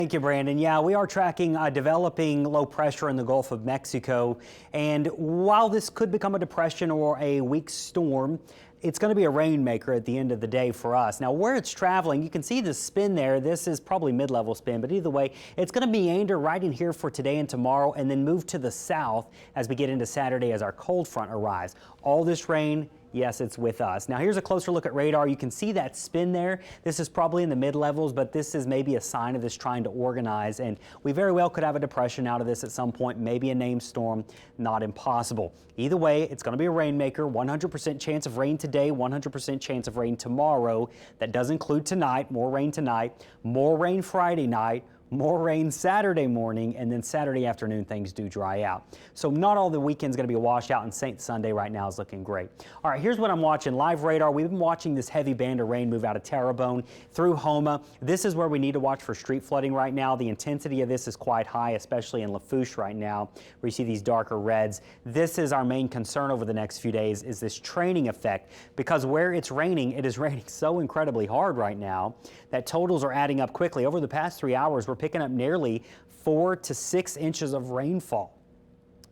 Thank you, Brandon. Yeah, we are tracking developing low pressure in the Gulf of Mexico. And while this could become a depression or a weak storm, it's going to be a rainmaker at the end of the day for us. Now, where it's traveling, you can see the spin there. This is probably mid-level spin, but either way, it's going to meander right in here for today and tomorrow and then move to the south as we get into Saturday as our cold front arrives. All this rain, yes, it's with us. Now here's a closer look at radar. You can see that spin there. This is probably in the mid-levels, but this is maybe a sign of this trying to organize, and we very well could have a depression out of this at some point, maybe a named storm, not impossible. Either way, it's going to be a rainmaker. 100% chance of rain today, 100% chance of rain tomorrow. That does include tonight, more rain tonight, more rain Friday night, more rain Saturday morning, and then Saturday afternoon things do dry out. So not all the weekend's going to be a washout, and St. Sunday right now is looking great. All right, here's what I'm watching. Live radar. We've been watching this heavy band of rain move out of Terrebonne through Houma. This is where we need to watch for street flooding right now. The intensity of this is quite high, especially in Lafourche right now, where you see these darker reds. This is our main concern over the next few days, is this training effect, because where it's raining, it is raining so incredibly hard right now that totals are adding up quickly. Over the past 3 hours, we're picking up nearly 4 to 6 inches of rainfall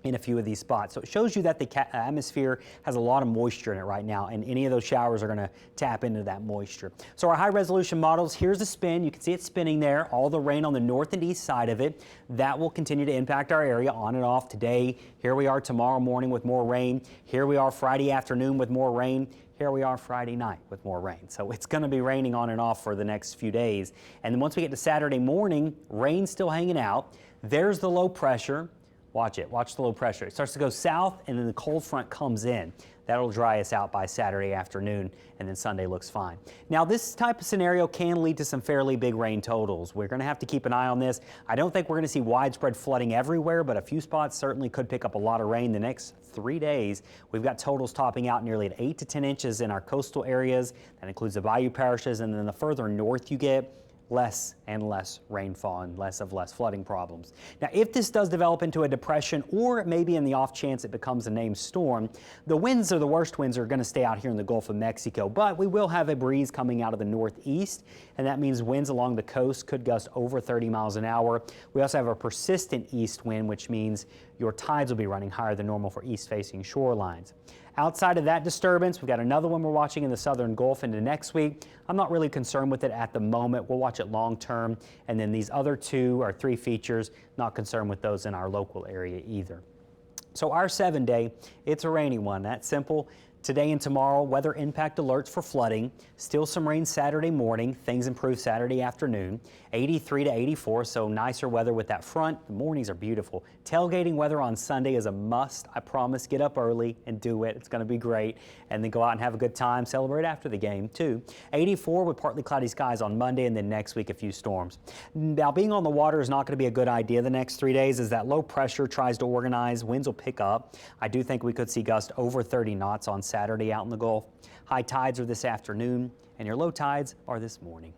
in a few of these spots. So it shows you that the atmosphere has a lot of moisture in it right now, and any of those showers are going to tap into that moisture. So our high resolution models, here's the spin. You can see it spinning there, all the rain on the north and east side of it. That will continue to impact our area on and off today. Here we are tomorrow morning with more rain. Here we are Friday afternoon with more rain. Here we are Friday night with more rain. So it's going to be raining on and off for the next few days. And then once we get to Saturday morning, rain still hanging out. There's the low pressure. Watch it. Watch the low pressure. It starts to go south, and then the cold front comes in. That'll dry us out by Saturday afternoon, and then Sunday looks fine. Now, this type of scenario can lead to some fairly big rain totals. We're going to have to keep an eye on this. I don't think we're going to see widespread flooding everywhere, but a few spots certainly could pick up a lot of rain the next 3 days. We've got totals topping out nearly at 8 to 10 inches in our coastal areas. That includes the bayou parishes, and then the further north you get, less and less rainfall and less flooding problems. Now, if this does develop into a depression, or maybe in the off chance it becomes a named storm, the winds, or the worst winds, are going to stay out here in the Gulf of Mexico, but we will have a breeze coming out of the northeast, and that means winds along the coast could gust over 30 miles an hour. We also have a persistent east wind, which means your tides will be running higher than normal for east-facing shorelines. Outside of that disturbance, we've got another one we're watching in the southern Gulf into next week. I'm not really concerned with it at the moment. We'll watch it long term. And then these other 2 or 3 features, not concerned with those in our local area either. So our 7-day, it's a rainy one. That's simple. Today and tomorrow, weather impact alerts for flooding. Still some rain Saturday morning. Things improve Saturday afternoon. 83 to 84, so nicer weather with that front. The mornings are beautiful. Tailgating weather on Sunday is a must. I promise. Get up early and do it. It's going to be great. And then go out and have a good time. Celebrate after the game, too. 84 with partly cloudy skies on Monday, and then next week a few storms. Now, being on the water is not going to be a good idea the next 3 days as that low pressure tries to organize. Winds will pick up. I do think we could see gusts over 30 knots on Saturday out in the Gulf. High tides are this afternoon, and your low tides are this morning.